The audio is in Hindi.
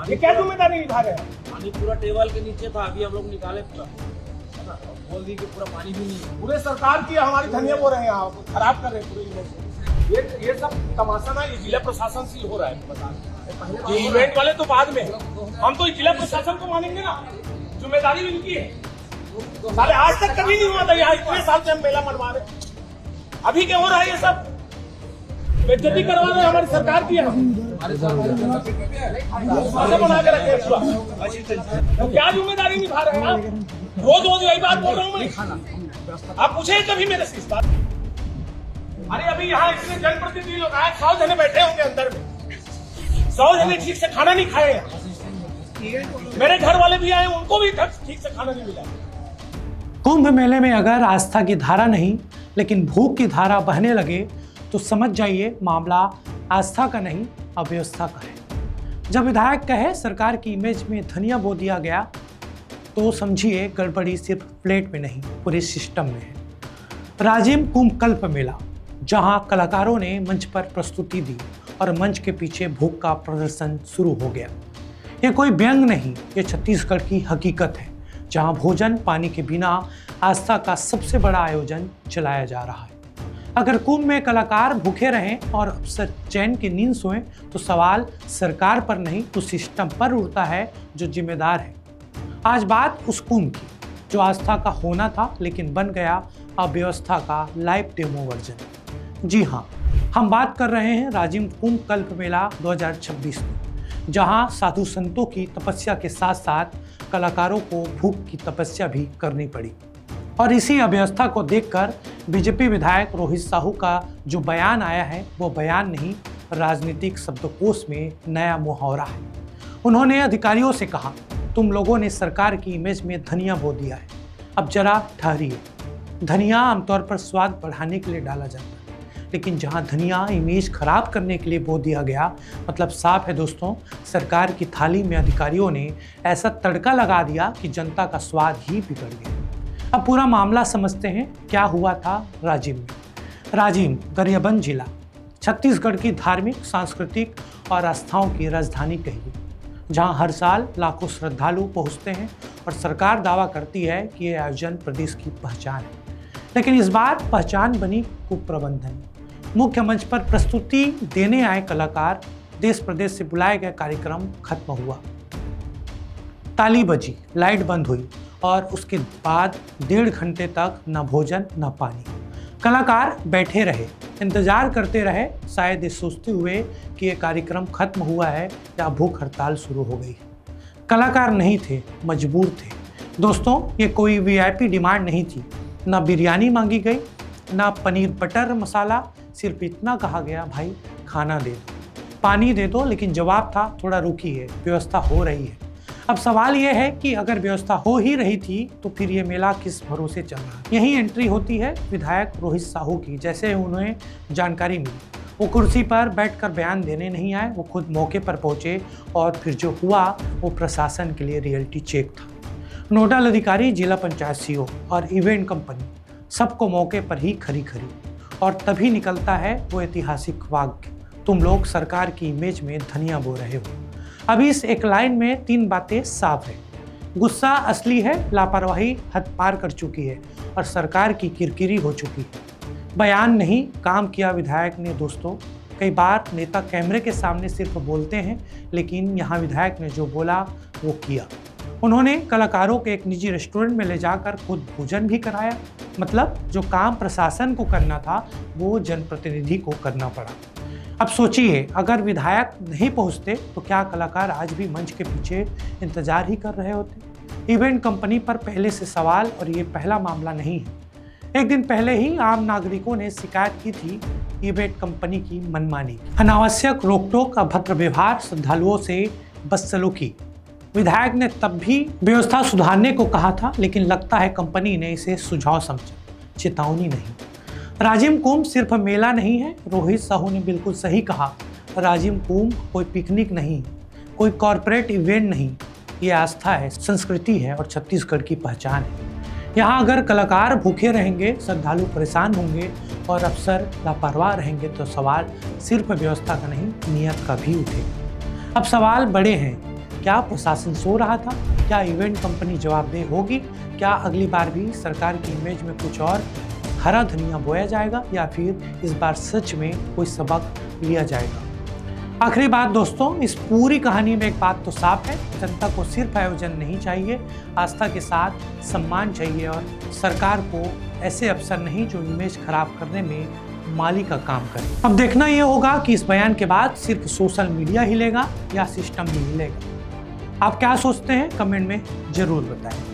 ये क्या जिम्मेदारी निभा रहे हैं? पानी पूरा टेबल के नीचे था, अभी हम लोग निकाले पूरा, है ना? बोल दी कि पूरा पानी भी नहीं है। पूरे सरकार की हमारी धनिया बो रहे हैं, आप खराब कर रहे हैं पूरे इमेज। ये सब तमाशा ना, ये जिला प्रशासन से ही हो रहा है। बता ये इवेंट वाले तो बाद में, हम तो जिला प्रशासन को मानेंगे ना, जिम्मेदारी भी इनकी है। साले आज तक कभी नहीं हुआ था यहाँ, इतने साल से हम मेला मनवा रहे, अभी क्या हो रहा है? ये सब बेइज्जती करवा रहे हैं हमारी सरकार की। ऐसा बना के रखे तो क्या जिम्मेदारी निभा रहे हैं आप? रोज रोज यही बात बोल रहा हूँ मैं, आप पूछे कभी मेरे से इस बात? अरे अभी यहाँ इतने जनप्रतिनिधि लोग आए, 100 जने बैठे होंगे अंदर में, 100 जने ठीक से खाना नहीं खाए हैं। मेरे घर वाले भी आए, उनको भी ठीक से खाना नहीं मिला। कुंभ मेले में अगर आस्था की धारा नहीं लेकिन भूख की धारा बहने लगे तो समझ जाइए मामला आस्था का नहीं, अव्यवस्था का है। जब विधायक कहे सरकार की इमेज में धनिया बो दिया गया तो समझिए गड़बड़ी सिर्फ प्लेट में नहीं, पूरे सिस्टम में है। राजिम कुंभ कल्प मेला, जहां कलाकारों ने मंच पर प्रस्तुति दी और मंच के पीछे भूख का प्रदर्शन शुरू हो गया। ये कोई व्यंग नहीं, ये छत्तीसगढ़ की हकीकत है, जहां भोजन पानी के बिना आस्था का सबसे बड़ा आयोजन चलाया जा रहा है। अगर कुंभ में कलाकार भूखे रहें और अफसर चैन की नींद सोएं तो सवाल सरकार पर नहीं, उस सिस्टम पर उड़ता है जो जिम्मेदार है। आज बात उस कुंभ की जो आस्था का होना था लेकिन बन गया अव्यवस्था का लाइव डेमो वर्जन। जी हाँ, हम बात कर रहे हैं राजिम कुंभ कल्प मेला 2026 में, जहां साधु संतों की तपस्या के साथ साथ कलाकारों को भूख की तपस्या भी करनी पड़ी। और इसी अव्यवस्था को देखकर बीजेपी विधायक रोहित साहू का जो बयान आया है वो बयान नहीं, राजनीतिक शब्दकोश में नया मुहावरा है। उन्होंने अधिकारियों से कहा, तुम लोगों ने सरकार की इमेज में धनिया बो दिया है, अब जरा ठहरिए। धनिया आमतौर पर स्वाद बढ़ाने के लिए डाला जाता है, लेकिन जहां धनिया इमेज खराब करने के लिए बो दिया गया, मतलब साफ है दोस्तों, सरकार की थाली में अधिकारियों ने ऐसा तड़का लगा दिया कि जनता का स्वाद ही बिगड़ गया। अब पूरा मामला समझते हैं क्या हुआ था राजिम में। राजिम गरियाबंद जिला छत्तीसगढ़ की धार्मिक, सांस्कृतिक और आस्थाओं की राजधानी कहिए, जहां हर साल लाखों श्रद्धालु पहुंचते हैं और सरकार दावा करती है कि ये आयोजन प्रदेश की पहचान है। लेकिन इस बार पहचान बनी कुप्रबंधन। मुख्य मंच पर प्रस्तुति देने आए कलाकार, देश प्रदेश से बुलाए गए कार्यक्रम खत्म हुआ, ताली बजी, लाइट बंद हुई और उसके बाद 1.5 घंटे तक न भोजन न पानी। कलाकार बैठे रहे, इंतजार करते रहे, शायद ये सोचते हुए कि ये कार्यक्रम खत्म हुआ है या भूख हड़ताल शुरू हो गई है। कलाकार नहीं थे, मजबूर थे। दोस्तों, ये कोई वीआईपी डिमांड नहीं थी, ना बिरयानी मांगी गई, ना पनीर बटर मसाला, सिर्फ इतना कहा गया, भाई खाना दे दो, पानी दे दो। लेकिन जवाब था, थोड़ा रुकिए, व्यवस्था हो रही है। अब सवाल यह है कि अगर व्यवस्था हो ही रही थी तो फिर ये मेला किस भरोसे चल रहा है। यही एंट्री होती है विधायक रोहित साहू की। जैसे उन्हें जानकारी मिली, वो कुर्सी पर बैठकर बयान देने नहीं आए, वो खुद मौके पर पहुंचे और फिर जो हुआ वो प्रशासन के लिए रियलिटी चेक था। नोडल अधिकारी, जिला पंचायत सीओ और इवेंट कंपनी, सबको मौके पर ही खरी और तभी निकलता है वो ऐतिहासिक वाक्य, तुम लोग सरकार की इमेज में धनिया बो रहे हो। अभी इस एक लाइन में 3 बातें साफ है। गुस्सा असली है, लापरवाही हद पार कर चुकी है और सरकार की किरकिरी हो चुकी है। बयान नहीं, काम किया विधायक ने। दोस्तों, कई बार नेता कैमरे के सामने सिर्फ बोलते हैं, लेकिन यहाँ विधायक ने जो बोला वो किया। उन्होंने कलाकारों के एक निजी रेस्टोरेंट में ले जाकर खुद भोजन भी कराया। मतलब जो काम प्रशासन को करना था वो जनप्रतिनिधि को करना पड़ा। अब सोचिए, अगर विधायक नहीं पहुंचते तो क्या कलाकार आज भी मंच के पीछे इंतजार ही कर रहे होते? इवेंट कंपनी पर पहले से सवाल, और ये पहला मामला नहीं है। एक दिन पहले ही आम नागरिकों ने शिकायत की थी इवेंट कंपनी की मनमानी, अनावश्यक रोकटोक, अभद्र व्यवहार, श्रद्धालुओं से बदसलूकी। विधायक ने तब भी व्यवस्था सुधारने को कहा था, लेकिन लगता है कंपनी ने इसे सुझाव समझा, चेतावनी नहीं। राजिम कुंभ सिर्फ मेला नहीं है, रोहित साहू ने बिल्कुल सही कहा। राजिम कुंभ कोई पिकनिक नहीं, कोई कॉरपोरेट इवेंट नहीं, ये आस्था है, संस्कृति है और छत्तीसगढ़ की पहचान है। यहाँ अगर कलाकार भूखे रहेंगे, श्रद्धालु परेशान होंगे और अफसर लापरवाह रहेंगे तो सवाल सिर्फ व्यवस्था का नहीं, नियत का भी उठेगा। अब सवाल बड़े हैं, क्या प्रशासन सो रहा था? क्या इवेंट कंपनी जवाबदेह होगी? क्या अगली बार भी सरकार की इमेज में कुछ और हरा धनिया बोया जाएगा, या फिर इस बार सच में कोई सबक लिया जाएगा? आखिरी बात दोस्तों, इस पूरी कहानी में एक बात तो साफ है, जनता को सिर्फ आयोजन नहीं चाहिए, आस्था के साथ सम्मान चाहिए, और सरकार को ऐसे अफसर नहीं जो इमेज खराब करने में माली का काम करे। अब देखना ये होगा कि इस बयान के बाद सिर्फ सोशल मीडिया हिलेगा या सिस्टम भी हिलेगा। आप क्या सोचते हैं, कमेंट में जरूर बताएं।